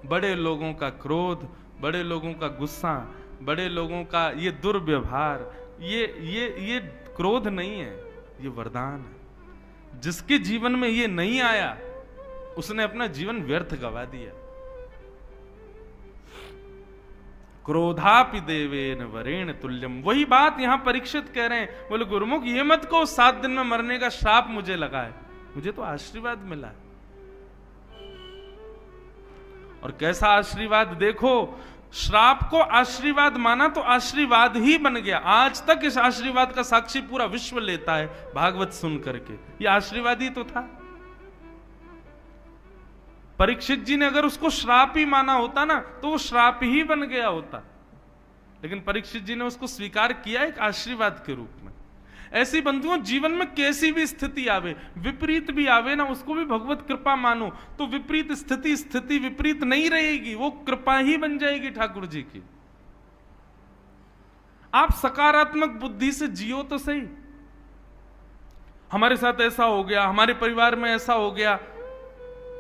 बड़े लोगों का क्रोध, बड़े लोगों का गुस्सा, बड़े लोगों का ये दुर्व्यवहार, ये क्रोध नहीं है, ये वरदान है। जिसके जीवन में ये नहीं आया उसने अपना जीवन व्यर्थ गवा दिया। क्रोधापि देवेन वरेण तुल्यम, वही बात यहां परीक्षित कह रहे हैं। बोले गुरुमुख ये मत कहो 7 दिन में मरने का श्राप मुझे लगा है, मुझे तो आशीर्वाद मिला है। और कैसा आशीर्वाद देखो, श्राप को आशीर्वाद माना तो आशीर्वाद ही बन गया। आज तक इस आशीर्वाद का साक्षी पूरा विश्व लेता है भागवत सुन करके, ये आशीर्वाद ही तो था। परीक्षित जी ने अगर उसको श्राप ही माना होता ना तो वो श्राप ही बन गया होता, लेकिन परीक्षित जी ने उसको स्वीकार किया एक आशीर्वाद के रूप में। ऐसी बंधुओं जीवन में कैसी भी स्थिति आवे, विपरीत भी आवे ना, उसको भी भगवत कृपा मानो तो विपरीत स्थिति विपरीत नहीं रहेगी, वो कृपा ही बन जाएगी ठाकुर जी की। आप सकारात्मक बुद्धि से जियो तो सही। हमारे साथ ऐसा हो गया, हमारे परिवार में ऐसा हो गया,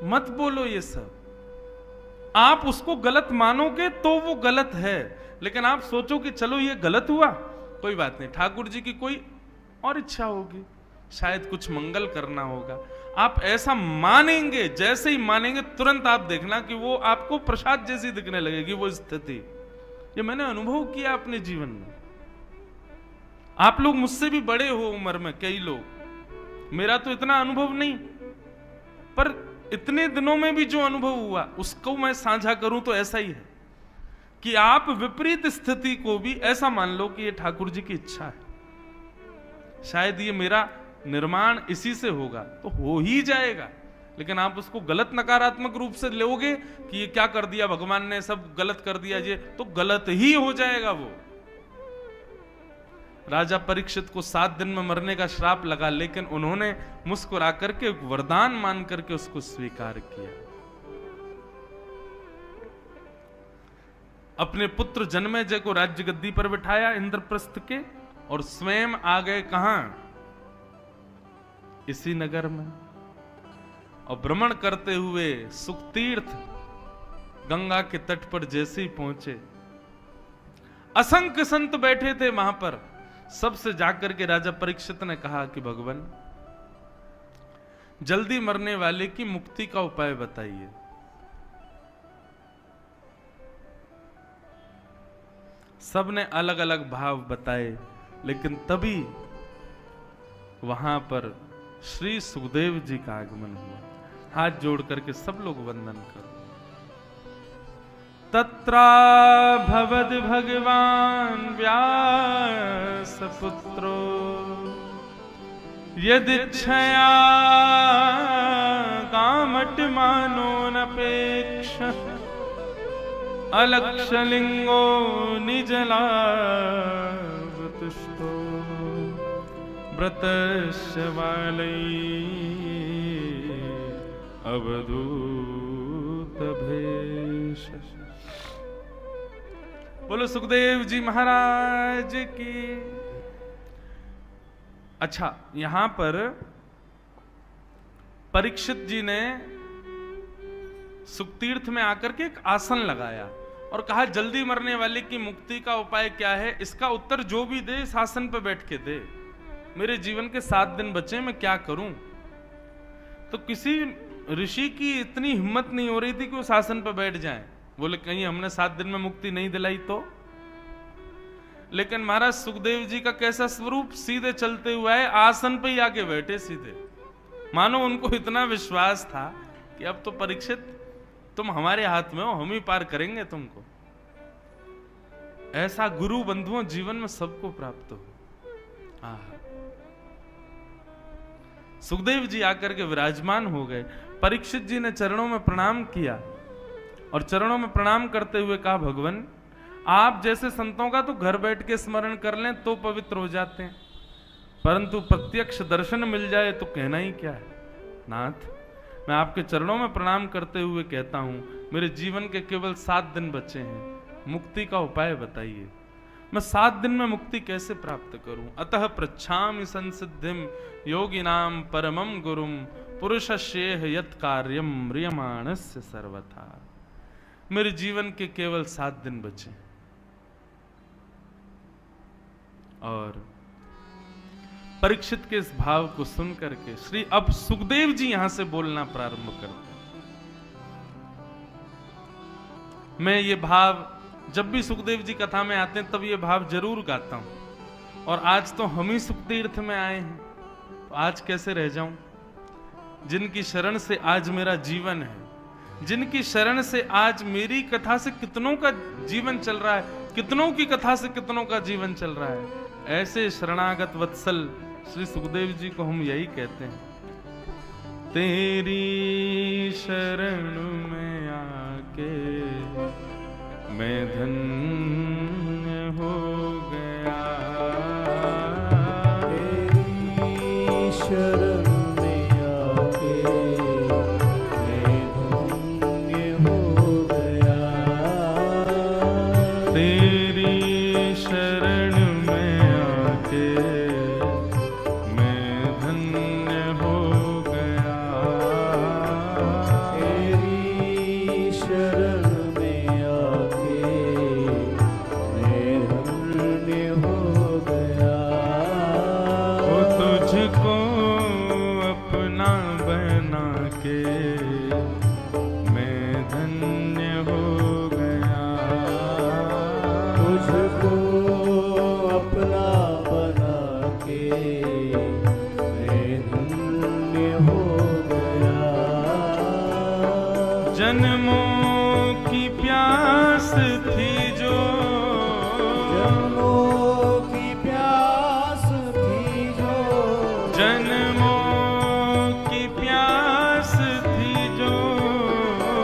मत बोलो ये सब। आप उसको गलत मानोगे तो वो गलत है, लेकिन आप सोचो कि चलो ये गलत हुआ, कोई बात नहीं, ठाकुर जी की कोई और इच्छा होगी, शायद कुछ मंगल करना होगा। आप ऐसा मानेंगे, जैसे ही मानेंगे तुरंत आप देखना कि वो आपको प्रसाद जैसी दिखने लगेगी वो स्थिति। ये मैंने अनुभव किया अपने जीवन में। आप लोग मुझसे भी बड़े हो उम्र में, कई लोग, मेरा तो इतना अनुभव नहीं, पर इतने दिनों में भी जो अनुभव हुआ उसको मैं साझा करूं तो ऐसा ही है कि आप विपरीत स्थिति को भी ऐसा मान लो कि ये ठाकुर जी की इच्छा है, शायद ये मेरा निर्माण इसी से होगा, तो हो ही जाएगा। लेकिन आप उसको गलत नकारात्मक रूप से लोगे कि ये क्या कर दिया भगवान ने, सब गलत कर दिया, ये तो गलत ही हो जाएगा वो। राजा परीक्षित को 7 दिन में मरने का श्राप लगा, लेकिन उन्होंने मुस्कुरा करके वरदान मान करके उसको स्वीकार किया। अपने पुत्र जन्मेजय को राज्य गद्दी पर बिठाया इंद्रप्रस्थ के, और स्वयं आ गए कहां, इसी नगर में। और भ्रमण करते हुए सुखतीर्थ गंगा के तट पर जैसे ही पहुंचे, असंख्य संत बैठे थे वहां पर। सबसे जाकर के राजा परीक्षित ने कहा कि भगवान जल्दी मरने वाले की मुक्ति का उपाय बताइए। सबने अलग अलग भाव बताए, लेकिन तभी वहां पर श्री सुखदेव जी का आगमन हुआ। हाथ जोड़ करके सब लोग वंदन करो। तत्रा भवद भगवान व्यास पुत्रो यदिच्छया कामट मानो नपेक्ष अलक्षलिंगो निजलावतुष्टो व्रतस्य वालै अवधूत भेष। बोलो सुखदेव जी महाराज की। अच्छा, यहां पर परीक्षित जी ने सुखतीर्थ में आकर के एक आसन लगाया और कहा जल्दी मरने वाले की मुक्ति का उपाय क्या है, इसका उत्तर जो भी दे इस आसन पर बैठ के दे। मेरे जीवन के 7 दिन बचे, मैं क्या करूं। तो किसी ऋषि की इतनी हिम्मत नहीं हो रही थी कि उस आसन पर बैठ जाएं। बोले कहीं हमने 7 दिन में मुक्ति नहीं दिलाई तो। लेकिन महाराज सुखदेव जी का कैसा स्वरूप, सीधे चलते हुए आए, आसन पे ही आके बैठे सीधे। मानो उनको इतना विश्वास था कि अब तो परीक्षित तुम हमारे हाथ में हो, हम ही पार करेंगे तुमको। ऐसा गुरु बंधुओं जीवन में सबको प्राप्त हो। सुखदेव जी आकर के विराजमान हो गए। परीक्षित जी ने चरणों में प्रणाम किया और चरणों में प्रणाम करते हुए कहा भगवान आप जैसे संतों का तो घर बैठ के स्मरण कर लें तो पवित्र हो जाते हैं, परंतु प्रत्यक्ष दर्शन मिल जाए तो कहना ही क्या है। नाथ, मैं आपके चरणों में प्रणाम करते हुए कहता हूं मेरे जीवन के केवल 7 दिन बचे हैं, मुक्ति का उपाय बताइए। मैं 7 दिन में मुक्ति कैसे प्राप्त करूं। अतः पृच्छामि संसिद्धिम योगिनाम परमम गुरुम पुरुषस्येह यत् कार्यम म्रियमाणस्य सर्वथा। मेरे जीवन के केवल 7 दिन बचे। और परीक्षित के इस भाव को सुन करके श्री अब सुखदेव जी यहां से बोलना प्रारंभ करते हैं। मैं ये भाव जब भी सुखदेव जी कथा में आते हैं तब ये भाव जरूर गाता हूं, और आज तो हम ही सुख तीर्थ में आए हैं, तो आज कैसे रह जाऊं। जिनकी शरण से आज मेरा जीवन है, जिनकी शरण से आज मेरी कथा से कितनों का जीवन चल रहा है, कितनों की कथा से कितनों का जीवन चल रहा है, ऐसे शरणागत वत्सल श्री सुखदेव जी को हम यही कहते हैं, तेरी शरण में आके मैं धन्य हो गया, तेरी शरण में आके मैं धन्य हो गया, तेरी शरण में आके मैं धन्य हो गया, तेरी शरण में आके मैं धन्य हो गया, वो तुझको अपना बना के मैं धन्य हो गया, तुझको अपना बना के मैं धन्य हो गया, जन्मों की प्यास थी जो, जन्मों की प्यास थी जो, जन्मों की प्यास थी जो,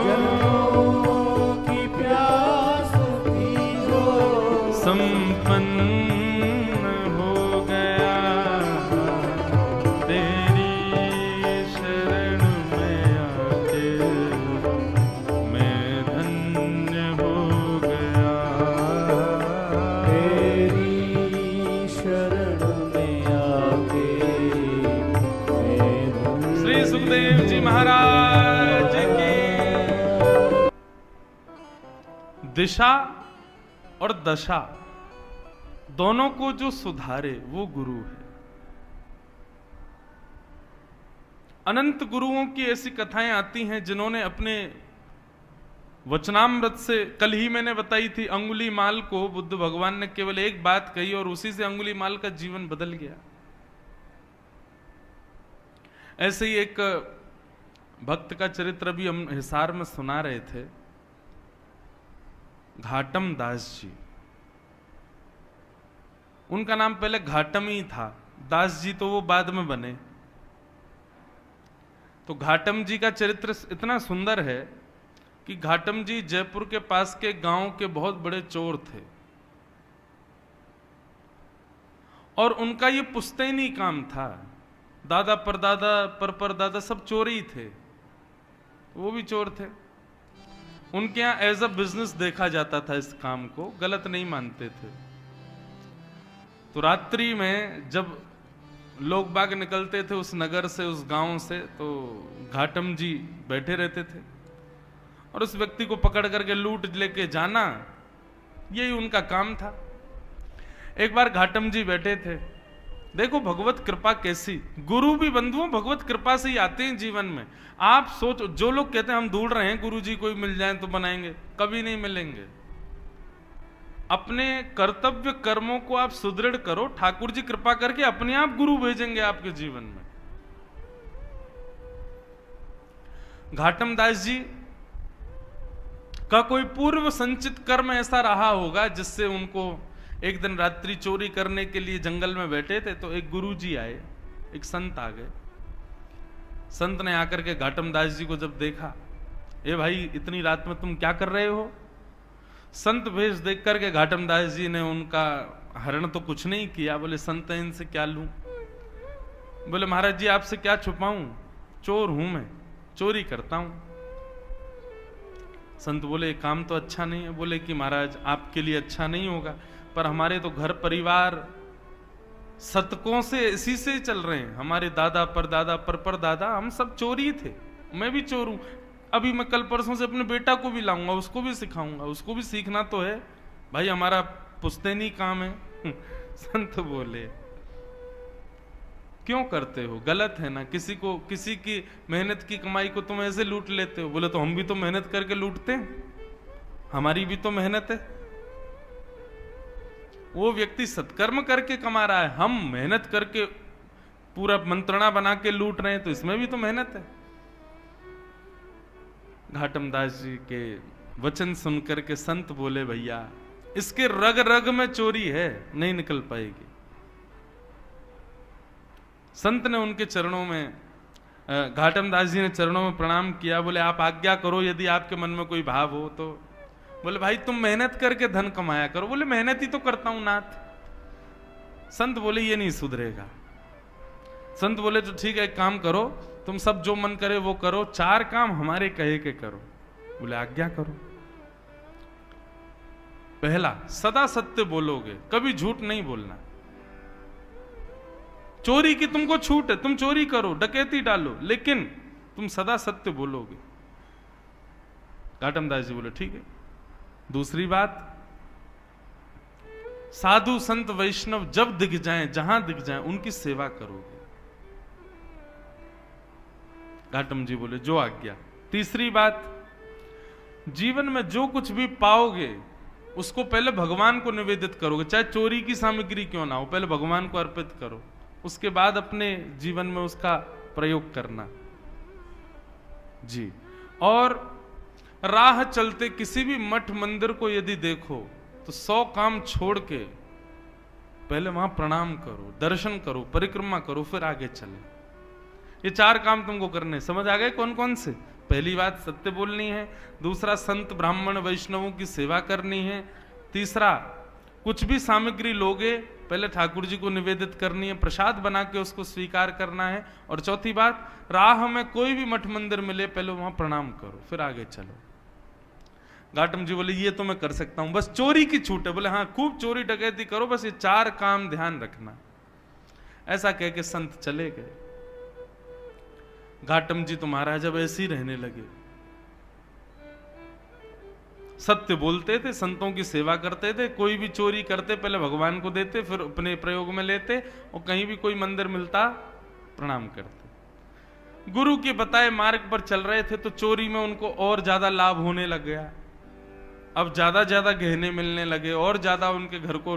जन्मों की प्यास थी जो, संपन्न हो गया, तेरी शरण में आके मैं धन्य हो गया, तेरी शरण में आके मैं धन्य। श्री सुखदेव जी महाराज की। दिशा और दशा दोनों को जो सुधारे वो गुरु है। अनंत गुरुओं की ऐसी कथाएं आती हैं जिन्होंने अपने वचनामृत से, कल ही मैंने बताई थी, अंगुलीमाल को बुद्ध भगवान ने केवल एक बात कही और उसी से अंगुलीमाल का जीवन बदल गया। ऐसे ही एक भक्त का चरित्र भी हम हिसार में सुना रहे थे, घाटम दास जी। उनका नाम पहले घाटम ही था, दास जी तो वो बाद में बने। तो घाटम जी का चरित्र इतना सुंदर है कि घाटम जी जयपुर के पास के गांव के बहुत बड़े चोर थे, और उनका ये पुश्तैनी काम था। दादा परदादा परदादा सब चोर ही थे, वो भी चोर थे। उनके यहाँ एज अ बिजनेस देखा जाता था, इस काम को गलत नहीं मानते थे। तो रात्रि में जब लोग बाग निकलते थे उस नगर से, उस गांव से, तो घाटम जी बैठे रहते थे और उस व्यक्ति को पकड़ करके लूट लेके जाना, यही उनका काम था। एक बार घाटम जी बैठे थे, देखो भगवत कृपा कैसी, गुरु भी बंधुओं भगवत कृपा से ही आते हैं जीवन में। आप सोचो, जो लोग कहते हैं हम ढूंढ रहे हैं गुरु जी कोई मिल जाए तो बनाएंगे, कभी नहीं मिलेंगे। अपने कर्तव्य कर्मों को आप सुदृढ़ करो, ठाकुर जी कृपा करके अपने आप गुरु भेजेंगे आपके जीवन में। घाटम दास जी का कोई पूर्व संचित कर्म ऐसा रहा होगा जिससे उनको, एक दिन रात्रि चोरी करने के लिए जंगल में बैठे थे तो एक गुरुजी आए, एक संत आ गए। संत ने आकर के घाटम दास जी को जब देखा, ए भाई इतनी रात में तुम क्या कर रहे हो? संत भेष देख करके घाटम दास जी ने उनका हरण तो कुछ नहीं किया, बोले संत इनसे क्या लूं? बोले महाराज जी आपसे क्या छुपाऊं, चोर हूं मैं, चोरी करता हूं। संत बोले काम तो अच्छा नहीं है। बोले कि महाराज आपके लिए अच्छा नहीं होगा, पर हमारे तो घर परिवार शतकों से इसी से चल रहे हैं। हमारे दादा परदादा परदादा हम सब चोरी थे, मैं भी चोर हूं। अभी मैं कल परसों से अपने बेटा को भी लाऊंगा, उसको भी सिखाऊंगा, उसको भी सीखना तो है भाई, हमारा पुश्तैनी काम है। संत बोले क्यों करते हो, गलत है ना, किसी की मेहनत की कमाई को तुम ऐसे लूट लेते हो। बोले तो हम भी तो मेहनत करके लूटते हैं, हमारी भी तो मेहनत है। वो व्यक्ति सत्कर्म करके कमा रहा है, हम मेहनत करके पूरा मंत्रणा बना के लूट रहे हैं, तो इसमें भी तो मेहनत है। घाटम दास जी के वचन सुनकर के संत बोले भैया इसके रग रग में चोरी है, नहीं निकल पाएगी। संत ने उनके चरणों में, घाटम दास जी ने चरणों में प्रणाम किया। बोले आप आज्ञा करो, यदि आपके मन में कोई भाव हो तो। बोले भाई तुम मेहनत करके धन कमाया करो। बोले मेहनत ही तो करता हूं नाथ। संत बोले ये नहीं सुधरेगा। संत बोले तो ठीक है, एक काम करो, तुम सब जो मन करे वो करो, 4 काम हमारे कहे के करो। बोले आज्ञा करो। पहला, सदा सत्य बोलोगे, कभी झूठ नहीं बोलना। चोरी की तुमको छूट है, तुम चोरी करो, डकैती डालो, लेकिन तुम सदा सत्य बोलोगे। घाटम दास जी बोले ठीक है। दूसरी बात, साधु संत वैष्णव जब दिख जाएं, जहां दिख जाएं, उनकी सेवा करोगे। घाटम जी बोले जो आज्ञा। तीसरी बात, जीवन में जो कुछ भी पाओगे उसको पहले भगवान को निवेदित करोगे, चाहे चोरी की सामग्री क्यों ना हो, पहले भगवान को अर्पित करो, उसके बाद अपने जीवन में उसका प्रयोग करना जी। और राह चलते किसी भी मठ मंदिर को यदि देखो तो 100 काम छोड़ के पहले वहां प्रणाम करो, दर्शन करो, परिक्रमा करो, फिर आगे चले। ये 4 काम तुमको करने, समझ आ गए कौन कौन से? पहली बात सत्य बोलनी है, दूसरा संत ब्राह्मण वैष्णवों की सेवा करनी है, तीसरा कुछ भी सामग्री लोगे पहले ठाकुर जी को निवेदित करनी है, प्रसाद बना के उसको स्वीकार करना है, और चौथी बात, राह में कोई भी मठ मंदिर मिले पहले वहां प्रणाम करो, फिर आगे चलो। घाटम जी बोले ये तो मैं कर सकता हूं, बस चोरी की छूट है। बोले हाँ खूब चोरी डकैती करो, बस ये 4 काम ध्यान रखना। ऐसा कह के संत चले गए। घाटम जी तो महाराज जब ऐसे ही रहने लगे, सत्य बोलते थे, संतों की सेवा करते थे, कोई भी चोरी करते पहले भगवान को देते, फिर अपने प्रयोग में लेते, और कहीं भी कोई मंदिर मिलता प्रणाम करते। गुरु के बताए मार्ग पर चल रहे थे तो चोरी में उनको और ज्यादा लाभ होने लग गया। अब ज्यादा ज्यादा गहने मिलने लगे और ज्यादा उनके घर को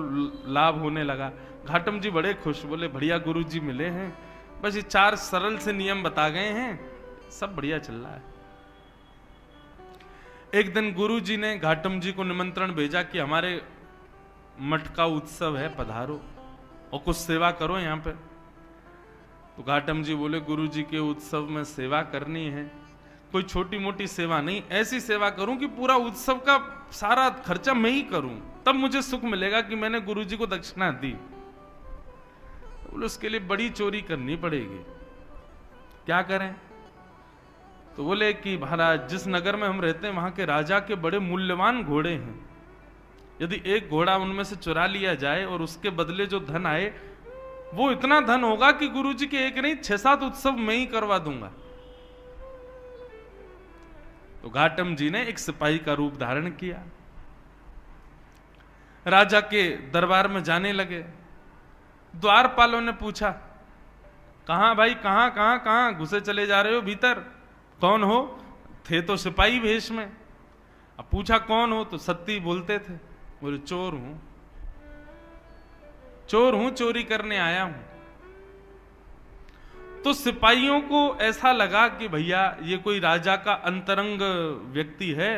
लाभ होने लगा। घाटम जी बड़े खुश, बोले बढ़िया गुरु जी मिले हैं, बस ये 4 सरल से नियम बता गए हैं, सब बढ़िया चल रहा है। एक दिन गुरु जी ने घाटम जी को निमंत्रण भेजा कि हमारे मठ का उत्सव है, पधारो और कुछ सेवा करो यहाँ पे। तो घाटम जी बोले गुरु जी के उत्सव में सेवा करनी है, कोई छोटी मोटी सेवा नहीं, ऐसी सेवा करूं कि पूरा उत्सव का सारा खर्चा मैं ही करूं, तब मुझे सुख मिलेगा कि मैंने गुरु जी को दक्षिणा दी। तो बोले उसके लिए बड़ी चोरी करनी पड़ेगी, क्या करें? तो बोले कि महाराज जिस नगर में हम रहते हैं वहां के राजा के बड़े मूल्यवान घोड़े हैं, यदि एक घोड़ा उनमें से चुरा लिया जाए और उसके बदले जो धन आए वो इतना धन होगा कि गुरुजी के एक नहीं 6-7 उत्सव मैं ही करवा दूंगा। तो घाटम जी ने एक सिपाही का रूप धारण किया, राजा के दरबार में जाने लगे। द्वारपालों ने पूछा कहां भाई, कहां कहां कहां घुसे चले जा रहे हो भीतर, कौन हो? थे तो सिपाही वेश में। अब पूछा कौन हो, तो सत्य बोलते थे। बोले चोर हूं, चोर हूं, चोरी करने आया हूं। तो सिपाहियों को ऐसा लगा कि भैया ये कोई राजा का अंतरंग व्यक्ति है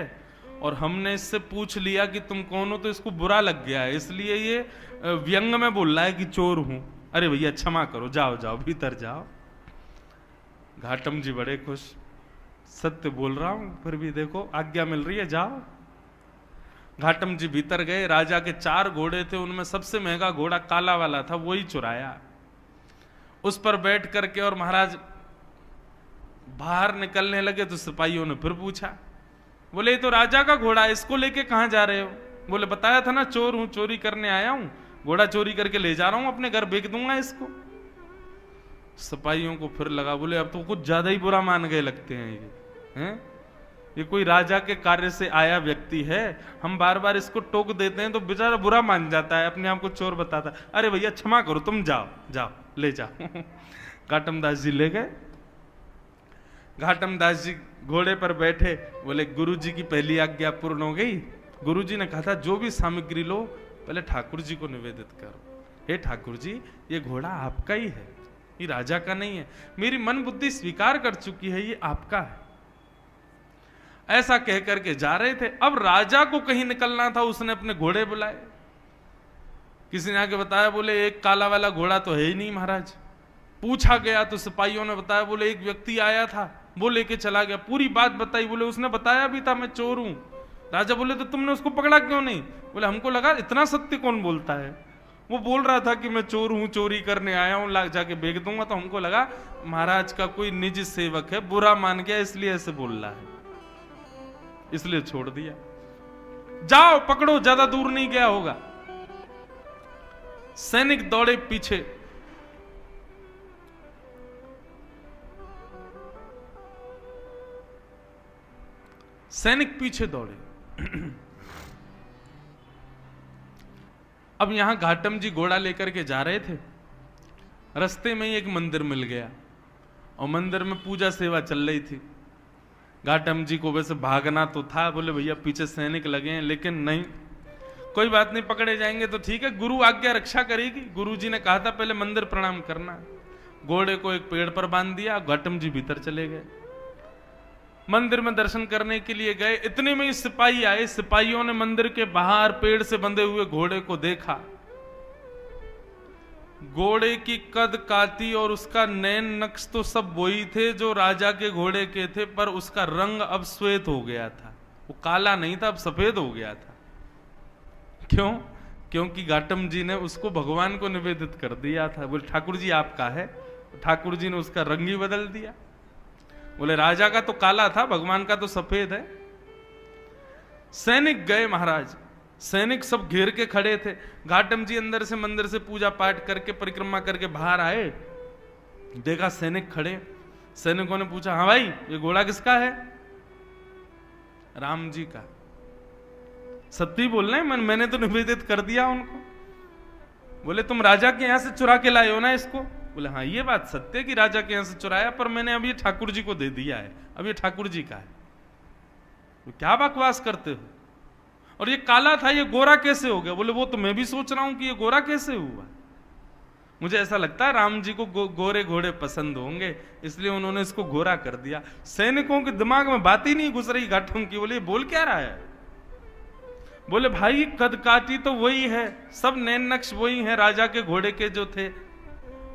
और हमने इससे पूछ लिया कि तुम कौन हो, तो इसको बुरा लग गया है, इसलिए ये व्यंग में बोल रहा है कि चोर हूं। अरे भैया क्षमा करो, जाओ जाओ भीतर जाओ। घाटम जी बड़े खुश, सत्य बोल रहा हूं फिर भी देखो आज्ञा मिल रही है, जाओ। घाटम जी भीतर गए, राजा के 4 घोड़े थे, उनमें सबसे महंगा घोड़ा काला वाला था, वही चुराया, उस पर बैठ करके और महाराज बाहर निकलने लगे। तो सिपाहियों ने फिर पूछा, बोले ये तो राजा का घोड़ा है, इसको लेके कहां जा रहे हो? बोले बताया था ना चोर हूं, चोरी करने आया हूं, घोड़ा चोरी करके ले जा रहा हूं, अपने घर बेच दूंगा इसको। सिपाहियों को फिर लगा, बोले अब तो कुछ ज्यादा ही बुरा मान गए लगते हैं ये हैं? ये कोई राजा के कार्य से आया व्यक्ति है, हम बार बार इसको टोक देते हैं तो बेचारा बुरा मान जाता है, अपने आप को चोर बताता है। अरे भैया क्षमा करो, तुम जाओ जाओ ले जाओ। घाटम दास जी ले गए। घाटम दास जी घोड़े पर बैठे, बोले गुरुजी की पहली आज्ञा पूर्ण हो गई। गुरुजी ने कहा था जो भी सामग्री लो पहले ठाकुर जी को निवेदित करो। हे ठाकुर जी, ये घोड़ा आपका ही है, ये राजा का नहीं है, मेरी मन बुद्धि स्वीकार कर चुकी है, ये आपका है। ऐसा कह करके जा रहे थे। अब राजा को कहीं निकलना था, उसने अपने घोड़े बुलाए। किसी ने आके बताया, बोले एक काला वाला घोड़ा तो है ही नहीं महाराज। पूछा गया तो सिपाहियों ने बताया, बोले एक व्यक्ति आया था वो लेके चला गया। पूरी बात बताई, बोले उसने बताया भी था मैं चोर हूं। राजा बोले तो तुमने उसको पकड़ा क्यों नहीं? बोले हमको लगा इतना सत्य कौन बोलता है, वो बोल रहा था कि मैं चोर हूं, चोरी करने आया हूं, लाग जाके बेच दूंगा। तो हमको लगा महाराज का कोई निजी सेवक है, बुरा मान गया इसलिए ऐसे बोल रहा है, इसलिए छोड़ दिया। जाओ पकड़ो, ज्यादा दूर नहीं गया होगा। सैनिक दौड़े पीछे। सैनिक पीछे दौड़े। अब यहां घाटम जी घोड़ा लेकर के जा रहे थे। रास्ते में ही एक मंदिर मिल गया और मंदिर में पूजा सेवा चल रही थी। घाटम जी को वैसे भागना तो था, बोले भैया पीछे सैनिक लगे हैं, लेकिन नहीं, कोई बात नहीं, पकड़े जाएंगे तो ठीक है, गुरु आज्ञा रक्षा करेगी। गुरु जी ने कहा था पहले मंदिर प्रणाम करना। घोड़े को एक पेड़ पर बांध दिया, घाटम जी भीतर चले गए। मंदिर में दर्शन करने के लिए गए, इतने में ही सिपाही आए। सिपाहियों ने मंदिर के बाहर पेड़ से बंधे हुए घोड़े को देखा। घोड़े की कद काती और उसका नैन नक्श तो सब वही थे जो राजा के घोड़े के थे, पर उसका रंग अब श्वेत हो गया था। वो काला नहीं था, अब सफेद हो गया था। क्यों? क्योंकि घाटम जी ने उसको भगवान को निवेदित कर दिया था। बोले ठाकुर जी आपका है। ठाकुर जी ने उसका रंग ही बदल दिया। बोले राजा का तो काला था, भगवान का तो सफेद है। सैनिक गए महाराज, सैनिक सब घेर के खड़े थे। घाटम जी अंदर से मंदिर से पूजा पाठ करके परिक्रमा करके बाहर आए, देखा सैनिक खड़े। सैनिकों ने पूछा, हाँ भाई ये घोड़ा किसका है? राम जी का। सत्य बोल रहे हैं, मैंने तो निवेदित कर दिया उनको। बोले तुम राजा के यहां से चुरा के लाए हो ना इसको? बोले हाँ ये बात सत्य कि राजा के यहां से चुराया, पर मैंने अब ये ठाकुर जी को दे दिया है, अब ये ठाकुर जी का है। तो क्या बकवास करते हो? और ये काला था, ये गोरा कैसे हो गया? बोले वो तो मैं भी सोच रहा हूं कि ये गोरा कैसे हुआ। मुझे ऐसा लगता है राम जी को गोरे घोड़े पसंद होंगे, इसलिए उन्होंने इसको गोरा कर दिया। सैनिकों के दिमाग में बात ही नहीं घुस रही घाटम की। बोले बोल क्या रहा है? बोले भाई कद काटी तो वही है, सब नैन नक्श वही है राजा के घोड़े के जो थे,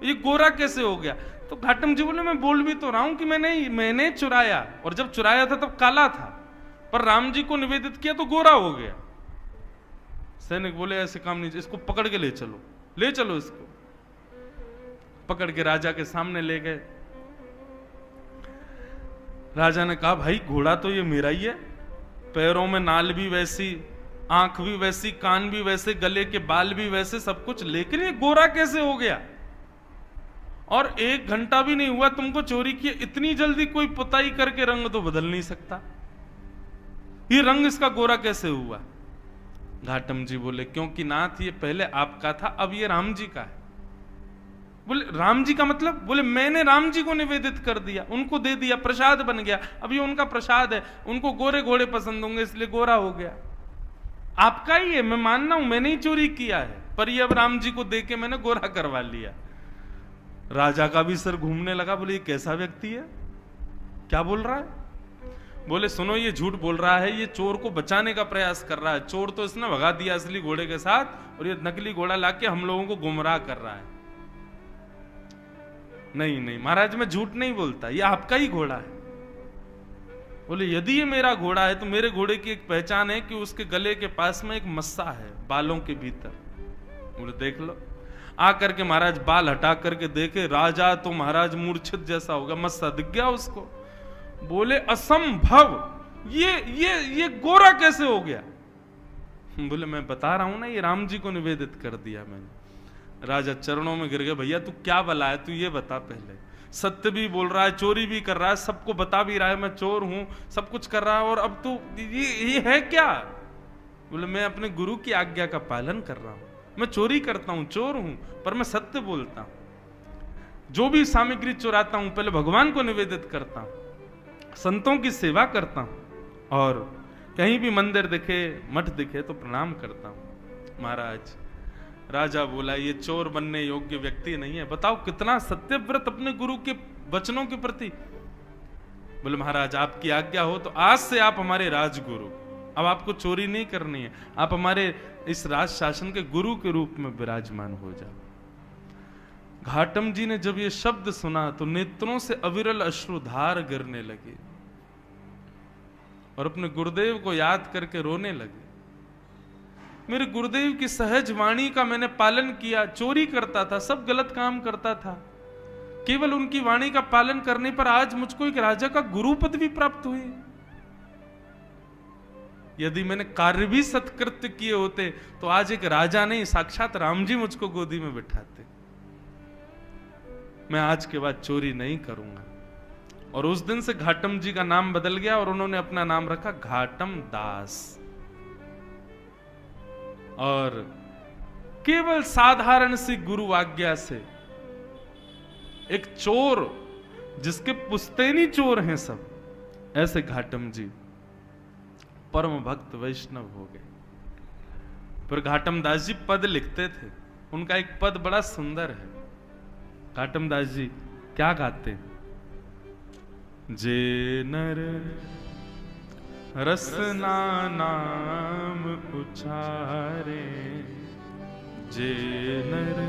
ये गोरा कैसे हो गया? तो घाटम जी बोले मैं बोल भी तो रहा हूं कि मैंने चुराया, और जब चुराया था तब काला था, पर राम जी को निवेदित किया तो गोरा हो गया। सैनिक बोले ऐसे काम नहीं, इसको पकड़ के ले चलो, ले चलो इसको। पकड़ के राजा के सामने ले गए। राजा ने कहा भाई घोड़ा तो ये मेरा ही है, पैरों में नाल भी वैसी, आंख भी वैसी, कान भी वैसे, गले के बाल भी वैसे, सब कुछ, लेकिन ये गोरा कैसे हो गया? और 1 घंटा भी नहीं हुआ तुमको चोरी किए, इतनी जल्दी कोई पुताई करके रंग तो बदल नहीं सकता, ये रंग इसका गोरा कैसे हुआ? घाटम जी बोले क्योंकि नाथ ये पहले आपका था, अब ये राम जी का है। बोले राम जी का मतलब? बोले मैंने राम जी को निवेदित कर दिया, उनको दे दिया, प्रसाद बन गया, अब ये उनका प्रसाद है, उनको गोरे घोड़े पसंद होंगे इसलिए गोरा हो गया। आपका ही है, मैं मानना हूं मैंने ही चोरी किया है, पर ये अब राम जी को दे के मैंने गोरा करवा लिया। राजा का भी सर घूमने लगा। बोले ये कैसा व्यक्ति है, क्या बोल रहा है? बोले सुनो ये झूठ बोल रहा है, ये चोर को बचाने का प्रयास कर रहा है। चोर तो इसने भगा दिया असली घोड़े के साथ, और ये नकली घोड़ा लाके हम लोगों को गुमराह कर रहा है। नहीं नहीं महाराज मैं झूठ नहीं बोलता, ये आपका ही घोड़ा है। बोले यदि ये मेरा घोड़ा है तो मेरे घोड़े की एक पहचान है कि उसके गले के पास में एक मस्सा है बालों के भीतर। बोले देख लो। आकर के महाराज बाल हटा करके देखे, राजा तो महाराज मूर्छित जैसा हो गया, मस्सा दिख गया उसको। बोले असंभव, ये गोरा कैसे हो गया? बोले मैं बता रहा हूं ना, ये राम जी को निवेदित कर दिया मैंने। राजा चरणों में गिर गए, भैया तू क्या बला है, तू ये बता पहले। सत्य भी बोल रहा है, चोरी भी कर रहा है, सबको बता भी रहा है मैं चोर हूं, सब कुछ कर रहा है, और अब तो ये है क्या? बोले मैं अपने गुरु की आज्ञा का पालन कर रहा हूं, मैं चोरी करता हूं, चोर हूं, पर मैं सत्य बोलता हूं। जो भी सामग्री चुराता हूं पहले भगवान को निवेदित करता हूं, संतों की सेवा करता हूं, और कहीं भी मंदिर दिखे, मठ दिखे तो प्रणाम करता हूं। महाराज राजा बोला ये चोर बनने योग्य व्यक्ति नहीं है। बताओ कितना सत्यव्रत अपने गुरु के वचनों के प्रति। बोले महाराज आपकी आज्ञा हो तो आज से आप हमारे राजगुरु, अब आपको चोरी नहीं करनी है, आप हमारे इस राज शासन के गुरु के रूप में विराजमान हो जाओ। घाटम जी ने जब ये शब्द सुना तो नेत्रों से अविरल अश्रुधार गिरने लगे और अपने गुरुदेव को याद करके रोने लगे। मेरे गुरुदेव की सहज वाणी का मैंने पालन किया, चोरी करता था, सब गलत काम करता था, केवल उनकी वाणी का पालन करने पर आज मुझको एक राजा का गुरु पदवी प्राप्त हुई। यदि मैंने कार्य भी सत्कृत्य किए होते तो आज एक राजा नहीं साक्षात राम जी मुझको गोदी में बिठाते। मैं आज के बाद चोरी नहीं करूंगा। और उस दिन से घाटम जी का नाम बदल गया और उन्होंने अपना नाम रखा घाटम दास। और केवल साधारण सी गुरु आज्ञा से एक चोर, जिसके पुश्तैनी चोर हैं सब, ऐसे घाटम जी परम भक्त वैष्णव हो गए। पर घाटम दास जी पद लिखते थे, उनका एक पद बड़ा सुंदर है। घाटम दास जी क्या गाते? जे नर रसना नाम उचारे, जे नर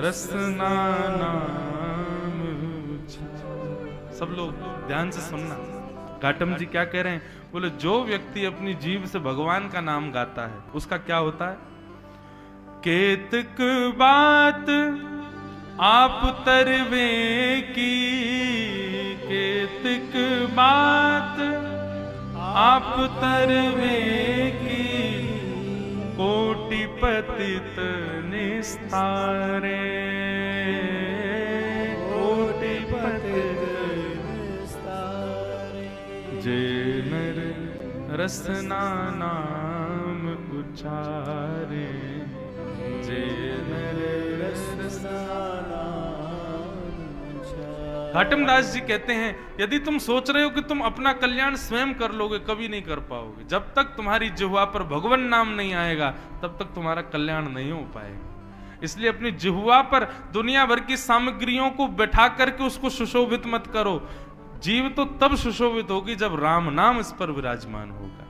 रसना नाम उचारे। सब लोग ध्यान से सुनना, घाटम जी क्या कह रहे हैं? बोले जो व्यक्ति अपनी जीभ से भगवान का नाम गाता है उसका क्या होता है? केतक बात आप तरवे की, केतक बात आप तरवे की, कोटि पतित निस्तारे, कोटि पतित निस्तारे। जे नर रसना नाम उचारे, जे नर रसना घाटम दास जी कहते हैं यदि तुम सोच रहे हो कि तुम अपना कल्याण स्वयं कर लोगे, कभी नहीं कर पाओगे। जब तक तुम्हारी जिह्वा पर भगवान नाम नहीं आएगा तब तक तुम्हारा कल्याण नहीं हो पाएगा। इसलिए अपनी जिह्वा पर दुनिया भर की सामग्रियों को बैठा करके उसको सुशोभित मत करो। जीव तो तब सुशोभित होगी जब राम नाम इस पर विराजमान होगा।